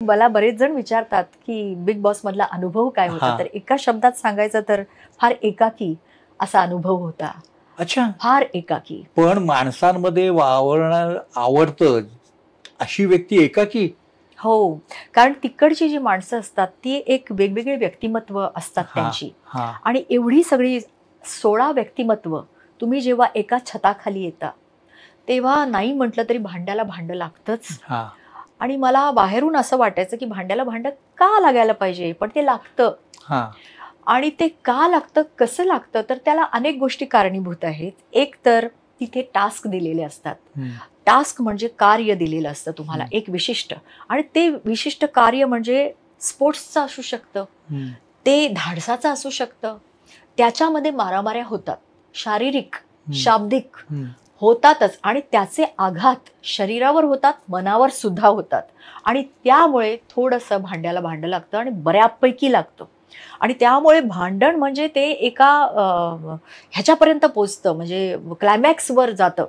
मला बरेच जण विचारतात की बिग बॉस मधला अनुभव काय होता, तर एका शब्दात सांगायचं तर फार एकाकी असा अनुभव होता. अच्छा, फार एकाकी. पण माणसांमध्ये वावरणं आवडतं अशी व्यक्ती एकाकी? हो, कारण तिकडची जी माणसं असतात ती एक वेगवेगळी व्यक्तिमत्व असतात त्यांची, आणि एवढी सगळी 16 व्यक्तिमत्व तुम्ही जेव्हा एका छताखाली येता तेव्हा नाही म्हटलं तरी भांड्याला भांडं लागतंच. आणि मला बाहेरून असं वाटायचं की भांड्याला भांडं का लागायला पाहिजे, पण ते लागतं. आणि ते का लागतं, कसं लागतं, तर त्याला अनेक गोष्टी कारणीभूत आहेत. एक तर तिथे टास्क दिलेले असतात. टास्क म्हणजे कार्य दिलेलं असतं तुम्हाला एक विशिष्ट, आणि ते विशिष्ट कार्य म्हणजे स्पोर्ट्सचं असू शकतं, ते धाडसाचं असू शकतं. त्याच्यामध्ये मारामाऱ्या होतात, शारीरिक शाब्दिक होतातच, आणि त्याचे आघात शरीरावर होतात, मनावर सुद्धा होतात. आणि त्यामुळे थोडंसं भांड्याला भांडं लागतं आणि बऱ्यापैकी लागतं. आणि त्यामुळे भांडण म्हणजे ते एका ह्याच्यापर्यंत पोचतं, म्हणजे क्लायमॅक्सवर जातं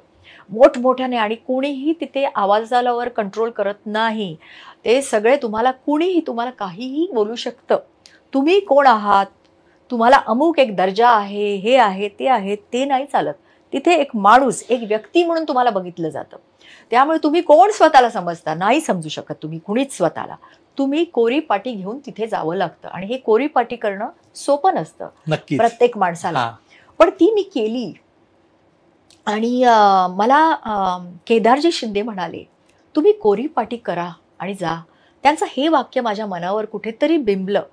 मोठमोठ्याने, आणि कोणीही तिथे आवाजावर कंट्रोल करत नाही. ते सगळे तुम्हाला, कुणीही तुम्हाला काहीही बोलू शकतं. तुम्ही कोण आहात, तुम्हाला अमुक एक दर्जा आहे, हे आहे, ते आहे, ते नाही चालत. तिथे एक माणूस, एक व्यक्ती म्हणून तुम्हाला बघितलं जातं. त्यामुळे तुम्ही कोण स्वतःला समजता, नाही समजू शकत तुम्ही कुणीच स्वतःला. तुम्ही कोरी पाटी घेऊन तिथे जावं लागतं, आणि हे कोरी पाटी करणं सोपं नसतं प्रत्येक माणसाला. पण ती मी केली. आणि मला केदारजी शिंदे म्हणाले, तुम्ही कोरी पाटी करा आणि जा. त्यांचं हे वाक्य माझ्या मनावर कुठेतरी बिंबलं.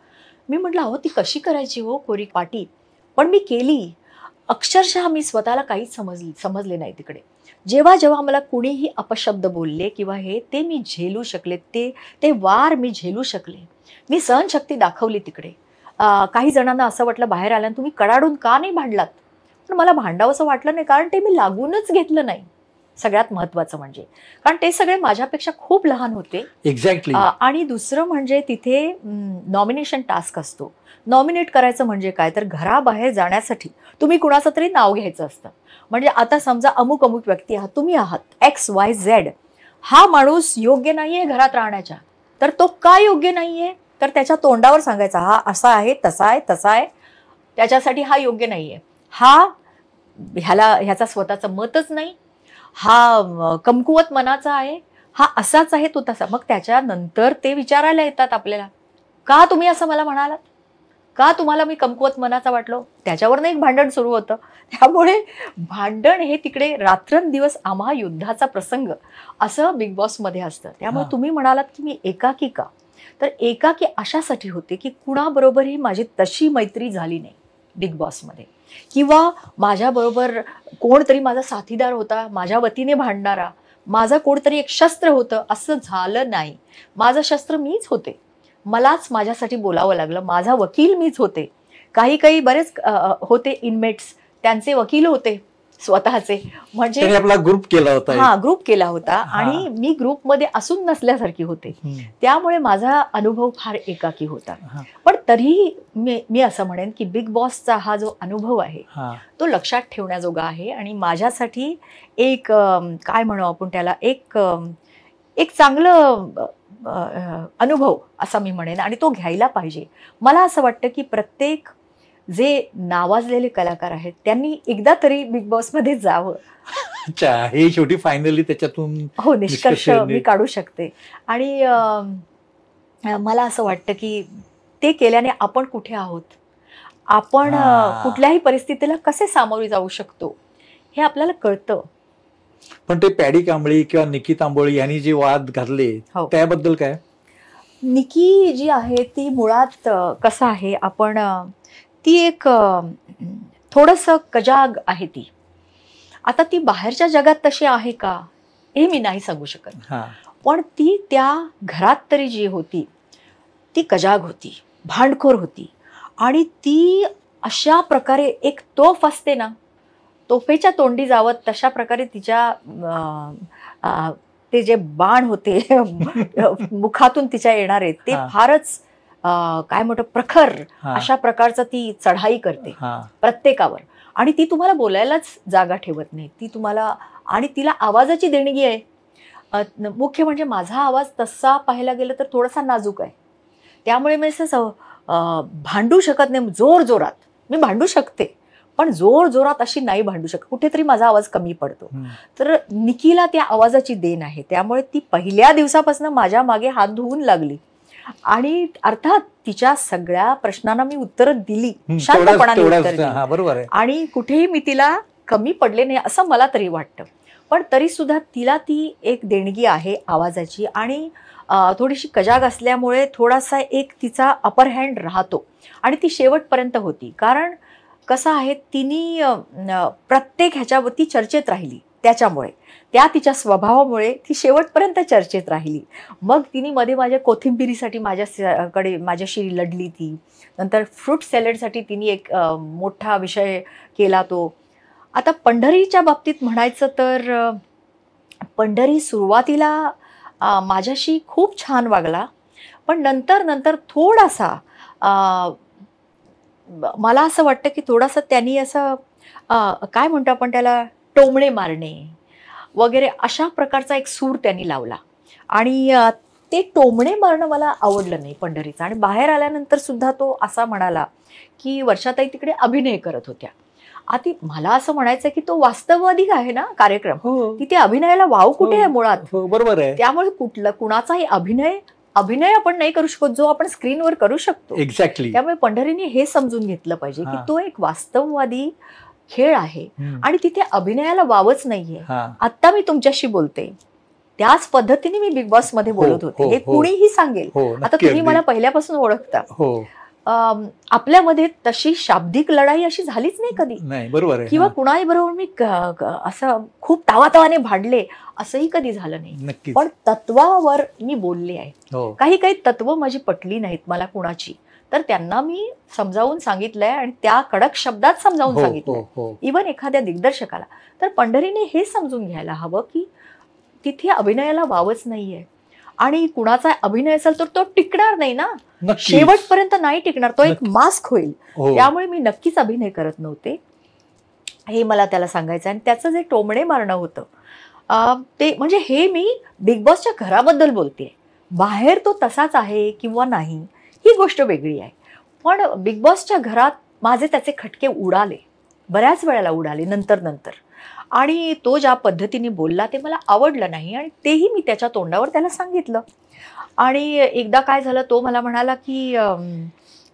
मी म्हटलं, अहो ती कशी करायची हो कोरी पाटी, पण मी केली. अक्षरशः मी स्वतःला काहीच समजले नाही तिकडे. जेव्हा जेव्हा मला कुणीही अपशब्द बोलले किंवा हे, ते मी झेलू शकले, ते वार मी झेलू शकले. मी सहनशक्ती दाखवली तिकडे. काही जणांना असं वाटलं बाहेर आल्यानं तुम्ही कडाडून का नाही भांडलात, पण मला भांडावंसं वाटलं नाही, कारण ते मी लागूनच घेतलं नाही. सगळ्यात महत्वाचं म्हणजे, कारण ते सगळे माझ्यापेक्षा खूप लहान होते. एक्झॅक्टली. आणि दुसरं म्हणजे तिथे नॉमिनेशन टास्क असतो. नॉमिनेट करायचं म्हणजे काय, तर घराबाहेर जाण्यासाठी तुम्ही कुणाचं तरी नाव घ्यायचं असतं. म्हणजे आता समजा अमुक अमुक व्यक्ती आहात, तुम्ही आहात XYZ, हा माणूस योग्य नाहीये घरात राहण्याच्या, तर तो का योग्य नाहीये, तर त्याच्या तोंडावर सांगायचा, हा असा आहे, तसा आहे, तसा आहे, त्याच्यासाठी हा योग्य नाहीये, ह्याचा स्वतःचं मतच नाही, हा कमकुवत मनाचा आहे, हा असाच आहे, तो तसा. मग त्याच्यानंतर ते विचारायला येतात आपल्याला, का तुम्ही असं मला म्हणालात, का तुम्हाला मी कमकुवत मनाचा वाटलो, त्याच्यावरनं एक भांडण सुरू होतं. त्यामुळे भांडण हे तिकडे रात्रंदिवस आम्हा युद्धाचा प्रसंग असं बिग बॉसमध्ये असतं. त्यामुळे तुम्ही म्हणालात की मी एकाकी का, तर एकाकी अशासाठी होते की कुणाबरोबरही माझी तशी मैत्री झाली नाही बिग बॉसमध्ये, किंवा माझ्याबरोबर कोणतरी माझा साथीदार होता, माझ्या वतीने भांडणारा, माझं कोणतरी एक शस्त्र होतं, असं झालं नाही. माझं शस्त्र मीच होते, मलाच माझ्यासाठी बोलावं लागलं, माझा वकील मीच होते. काही बरेच होते इनमेट्स, त्यांचे वकील होते स्वतःचे, म्हणजे आपला ग्रुप केला होता. ग्रुप केला होता, आणि मी ग्रुपमध्ये असून नसल्यासारखी होते. त्यामुळे माझा अनुभव फार एकाकी होता. पण तरीही मी असं म्हणेन की बिग बॉसचा हा जो अनुभव आहे तो लक्षात ठेवण्याजोगा आहे, आणि माझ्यासाठी एक काय म्हणू आपण त्याला, एक चांगलं अनुभव असा मी म्हणेन, आणि तो घ्यायला पाहिजे. मला असं वाटतं की प्रत्येक जे नावाजलेले कलाकार आहेत त्यांनी एकदा तरी बिग बॉसमध्ये जावं. हे शेवटी फायनली त्याच्यातून हो निष्कर्ष मी काढू शकते. आणि मला असं वाटतं की ते केल्याने आपण कुठे आहोत, आपण कुठल्याही परिस्थितीला कसे सामोरे जाऊ शकतो हे आपल्याला कळतं. पण ते पॅडी कांबळी किंवा निकी तांबोळी यांनी जे वाद घातले त्याबद्दल काय? निकी जी आहे ती मुळात कसं आहे, आपण ती एक थोडंसं कजाग आहे ती. आता ती बाहेरच्या जगात तशी आहे का हे मी नाही सांगू शकत, पण ती त्या घरात तरी जी होती ती कजाग होती, भांडखोर होती. आणि ती अशा प्रकारे एक तोफ असते ना, तोफेच्या तोंडी जावत तशा प्रकारे तिच्या ते जे बाण होते मुखातून तिच्या येणारे ते फारच काय म्हणतो प्रखर अशा प्रकारचं ती चढाई करते प्रत्येकावर. आणि ती तुम्हाला बोलायलाच जागा ठेवत नाही, ती तुम्हाला, आणि तिला आवाजाची देणगी आहे. मुख्य म्हणजे माझा आवाज तसा पाहायला गेलं तर थोडासा नाजूक आहे, त्यामुळे मी असं भांडू शकत नाही जोर जोरात. मी भांडू शकते पण जोर जोरात अशी नाही भांडू शकत, कुठेतरी माझा आवाज कमी पडतो. तर निकीला त्या आवाजाची देण आहे, त्यामुळे ती पहिल्या दिवसापासून माझ्या मागे हात धुवून लागली आणि अर्थात तिच्या सगळ्या प्रश्नांना मी उत्तरं दिली, शांतपणाने उत्तर दिली, बरोबर आहे. आणि कुठेही मी तिला कमी पडले नाही असं मला तरी वाटतं. पण तरी सुद्धा तिला ती एक देणगी आहे आवाजाची, आणि थोडीशी कजाग असल्यामुळे थोडासा एक तिचा अपर हँड राहतो आणि ती शेवटपर्यंत होती. कारण कसं आहे, तिने प्रत्येक ह्याच्यावरती चर्चेत राहिली, त्याच्यामुळे त्या तिच्या स्वभावामुळे ती शेवटपर्यंत चर्चेत राहिली. मग तिने मध्ये माझ्या कोथिंबिरीसाठी माझ्याशी लढली. ती नंतर फ्रूट सॅलडसाठी तिने एक मोठा विषय केला. तो आता पंढरीच्या बाबतीत म्हणायचं तर पंढरी सुरुवातीला माझ्याशी खूप छान वागला, पण नंतर थोडासा मला असं वाटतं की थोडासा त्यांनी असं काय म्हणतो आपण त्याला, टोमणे मारणे वगैरे अशा प्रकारचा एक सूर त्यांनी लावला, आणि ते टोमणे मारणं मला आवडलं नाही पंढरीचं. आणि बाहेर आल्यानंतर सुद्धा तो असा म्हणाला की वर्षाताई तिकडे अभिनय करत होत्या. आता मला असं म्हणायचं की तो वास्तववादी आहे ना कार्यक्रम, तिथे अभिनयाला वाव कुठे आहे मुळात. बरोबर आहे. त्यामुळे कुणाचाही अभिनय आपण नाही करू शकत जो आपण स्क्रीनवर करू शकतो. एक्झॅक्टली. त्यामुळे पंढरीने हे समजून घेतलं पाहिजे की तो एक वास्तववादी खेळ आहे आणि तिथे अभिनयाला वावच नाहीये. आता मी तुमच्याशी बोलते त्याच पद्धतीने मी बिग बॉस मध्ये बोलत होते, हे कुणीही सांगेल. आता तुम्ही मला पहिल्यापासून ओळखता, आपल्यामध्ये तशी शाब्दिक लढाई अशी झालीच नाही कधी. बरोबर आहे. किंवा कुणाही बरोबर मी असं खूप तावातावाने भांडले असंही कधी झालं नाही. पण तत्वावर मी बोलले आहे. काही तत्व माझी पटली नाहीत मला कुणाची, तर त्यांना मी समजावून सांगितलंय आणि त्या कडक शब्दात समजावून सांगितलंय, इव्हन एखाद्या दिग्दर्शकाला. तर पंढरीने हे समजून घ्यायला हवं की तिथे अभिनयाला वावच नाहीये, आणि कुणाचा अभिनय असेल तर तो टिकणार नाही ना, शेवटपर्यंत नाही टिकणार, तो एक मास्क होईल. त्यामुळे मी नक्कीच अभिनय करत नव्हते हे मला त्याला सांगायचं. आणि त्याचं जे टोमणे मारणं होतं ते म्हणजे हे मी बिग बॉसच्या घराबद्दल बोलते, बाहेर तो तसाच आहे किंवा नाही ही गोष्ट वेगळी आहे. पण बिग बॉसच्या घरात माझे त्याचे खटके उडाले, बऱ्याच वेळेला उडाले नंतर. आणि तो ज्या पद्धतीने बोलला ते मला आवडलं नाही, आणि तेही मी त्याच्या तोंडावर त्याला सांगितलं. आणि एकदा काय झालं, तो मला म्हणाला की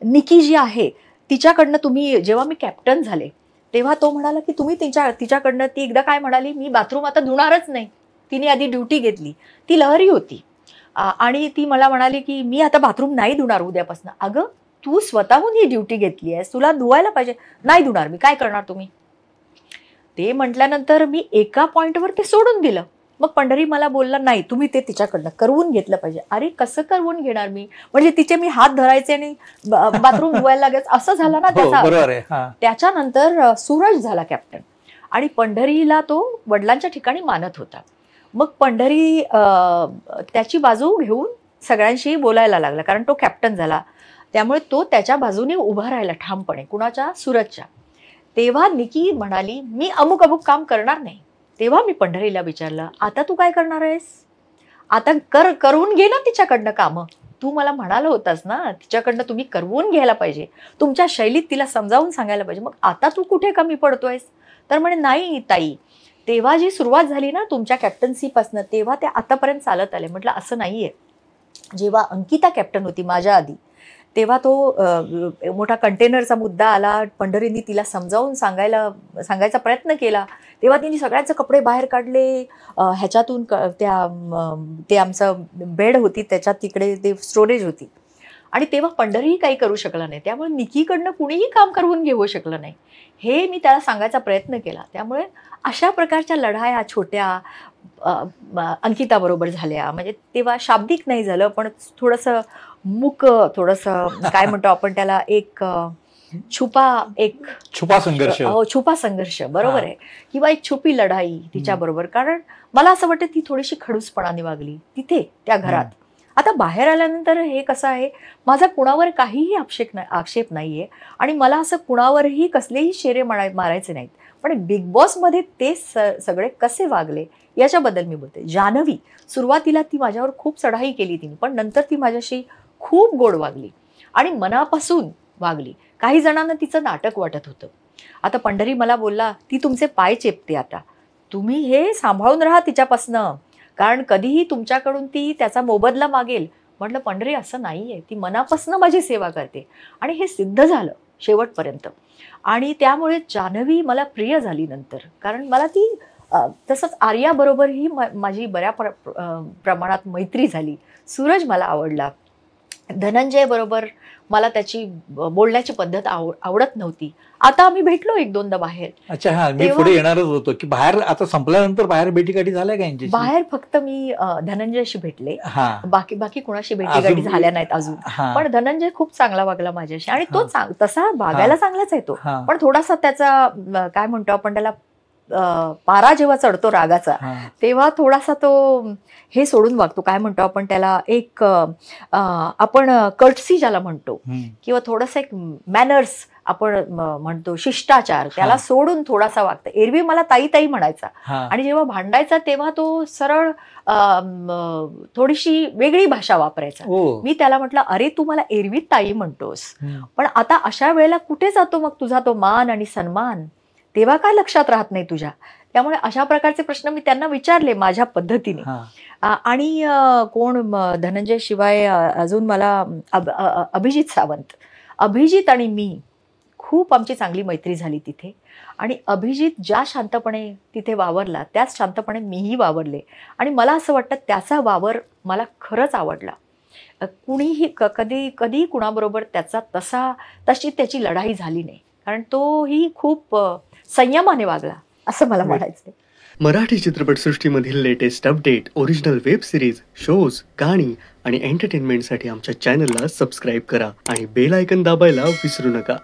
निकी जी आहे तिच्याकडनं तुम्ही, जेव्हा मी कॅप्टन झाले तेव्हा तो म्हणाला की तुम्ही तिच्याकडनं, ती एकदा काय म्हणाली, मी बाथरूम आता धुणारच नाही. तिने आधी ड्युटी घेतली, ती लहरी होती, आणि ती मला म्हणाली की मी आता बाथरूम नाही धुणार उद्यापासून. अगं तू स्वतःहून ही ड्युटी घेतली आहेस, तुला धुवायला पाहिजे. नाही धुणार मी, काय करणार तुम्ही. ते म्हटल्यानंतर मी एका पॉइंटवर ते सोडून दिलं. मग पंढरी मला बोलला नाही तुम्ही ते तिच्याकडनं करवून घेतलं पाहिजे. अरे कसं करवून घेणार मी, म्हणजे तिचे मी हात धरायचे आणि बाथरूम धुवायला लागायचं असं झालं ना त्याचा. त्याच्यानंतर सूरज झाला कॅप्टन, आणि पंढरीला तो वडिलांच्या ठिकाणी मानत होता. मग पंढरी त्याची बाजू घेऊन सगळ्यांशी बोलायला लागला, कारण तो कॅप्टन झाला, त्यामुळे तो त्याच्या बाजूने उभा राहिला ठामपणे. कुणाच्या, सूरजच्या. तेव्हा निकी म्हणाली मी अमुक काम करणार नाही. तेव्हा मी पंढरीला विचारलं आता तू काय करणार आहेस, आता करवून घे ना तिच्याकडनं कामं. तू मला म्हणाला होतास ना तिच्याकडनं तुम्ही करवून घ्यायला पाहिजे, तुमच्या शैलीत तिला समजावून सांगायला पाहिजे, मग आता तू कुठे कमी पडतोयस. तर म्हणे नाही ताई, तेव्हा जी सुरुवात झाली ना तुमच्या कॅप्टन्सीपासनं तेव्हा ते आतापर्यंत चालत आले. म्हटलं असं नाहीये. जेव्हा अंकिता कॅप्टन होती माझ्या आधी तेव्हा तो मोठा कंटेनरचा मुद्दा आला, पंढरींनी तिला समजावून सांगायचा प्रयत्न केला, तेव्हा तिने सगळ्यांचे कपडे बाहेर काढले ह्याच्यातून, ते आमचं बेड होती त्याच्यात, तिकडे ते स्टोरेज होती, आणि तेव्हा पंढरीही काही करू शकला नाही. त्यामुळे निकीकडनं कुणीही काम करवून घेऊ शकलं नाही, हे मी त्याला सांगायचा प्रयत्न केला. त्यामुळे अशा प्रकारच्या लढाया छोट्या अंकिताबरोबर झाल्या. म्हणजे तेव्हा शाब्दिक नाही झालं, पण थोडंसं थोडंसं काय म्हणतो आपण त्याला, एक छुपा संघर्ष बरोबर आहे, किंवा एक छुपी लढाई तिच्याबरोबर. कारण मला असं वाटतं ती थोडीशी खडूसपणाने वागली तिथे त्या घरात. आता बाहेर आल्यानंतर हे कसं आहे, माझा कुणावर काहीही आक्षेप नाहीये, आणि मला असं कुणावरही कसलेही शेरे मारायचे नाहीत. पण बिग बॉसमध्ये ते सगळे कसे वागले याच्याबद्दल मी बोलते. जान्हवी सुरुवातीला ती माझ्यावर खूप चढाई केली तिने, पण नंतर ती माझ्याशी खूप गोड वागली आणि मनापासून वागली. काही जणांना तिचं नाटक वाटत होतं. आता पंढरी मला बोलला, ती तुमचे पाय चेपते, आता तुम्ही हे सांभाळून राहा तिच्यापासनं, कारण कधीही तुमच्याकडून ती त्याचा मोबदला मागेल. म्हटलं पंढरी असं नाही आहे, ती मनापासनं माझी सेवा करते आणि हे सिद्ध झालं शेवटपर्यंत. आणि त्यामुळे जान्हवी मला प्रिय झाली नंतर, कारण मला ती तसंच आर्याबरोबरही माझी बऱ्या प्रमाणात मैत्री झाली. सूरज मला आवडला. धनंजय बरोबर मला त्याची बोलण्याची पद्धत आवडत नव्हती. आता आम्ही भेटलो 1-2दा बाहेर. अच्छा, हा मी पुढे येणारच होतो की बाहेर आता संपल्यानंतर बाहेर भेटीगाठी झाल्या का यांची? बाहेर फक्त मी धनंजयशी भेटले, बाकी कोणाशी भेटीगाठी झाल्या नाहीत अजून. पण धनंजय खूप चांगला वागला माझ्याशी आणि तो तसा वागायला चांगलाच आहे तो, पण थोडासा त्याचा काय म्हणतो आपण त्याला पारा जेव्हा चढतो रागाचा तेव्हा थोडासा तो हे सोडून वागतो. काय म्हणतो आपण त्याला, एक आपण कर्टसी ज्याला म्हणतो किंवा थोडंसं एक मॅनर्स आपण म्हणतो, शिष्टाचार, त्याला सोडून थोडासा वागतं. एरवी मला ताई ताई म्हणायचा आणि जेव्हा भांडायचा तेव्हा तो सरळ थोडीशी वेगळी भाषा वापरायचा. मी त्याला म्हटलं, अरे तू मला एरवी ताई म्हणतोस, पण आता अशा वेळेला कुठे जातो मग तुझा तो मान आणि सन्मान, तेव्हा काय लक्षात राहत नाही तुझ्या. त्यामुळे अशा प्रकारचे प्रश्न मी त्यांना विचारले माझ्या पद्धतीने. आणि कोण धनंजय शिवाय अजून मला अभिजित सावंत, अभिजित आणि मी खूप आमची चांगली मैत्री झाली तिथे. आणि अभिजित ज्या शांतपणे तिथे वावरला त्याच शांतपणे मीही वावरले आणि मला असं वाटतं त्याचा वावर मला खरंच आवडला. कुणीही कधी कुणाबरोबर तशी त्याची लढाई झाली नाही, कारण तोही खूप संयमाने वागला असं मला म्हणायचंय. मराठी चित्रपटसृष्टीमधील latest update, original web series, shows, गाणी आणि एंटरटेनमेंटसाठी आमच्या चॅनलला सबस्क्राईब करा आणि बेल आयकॉन दाबायला विसरू नका.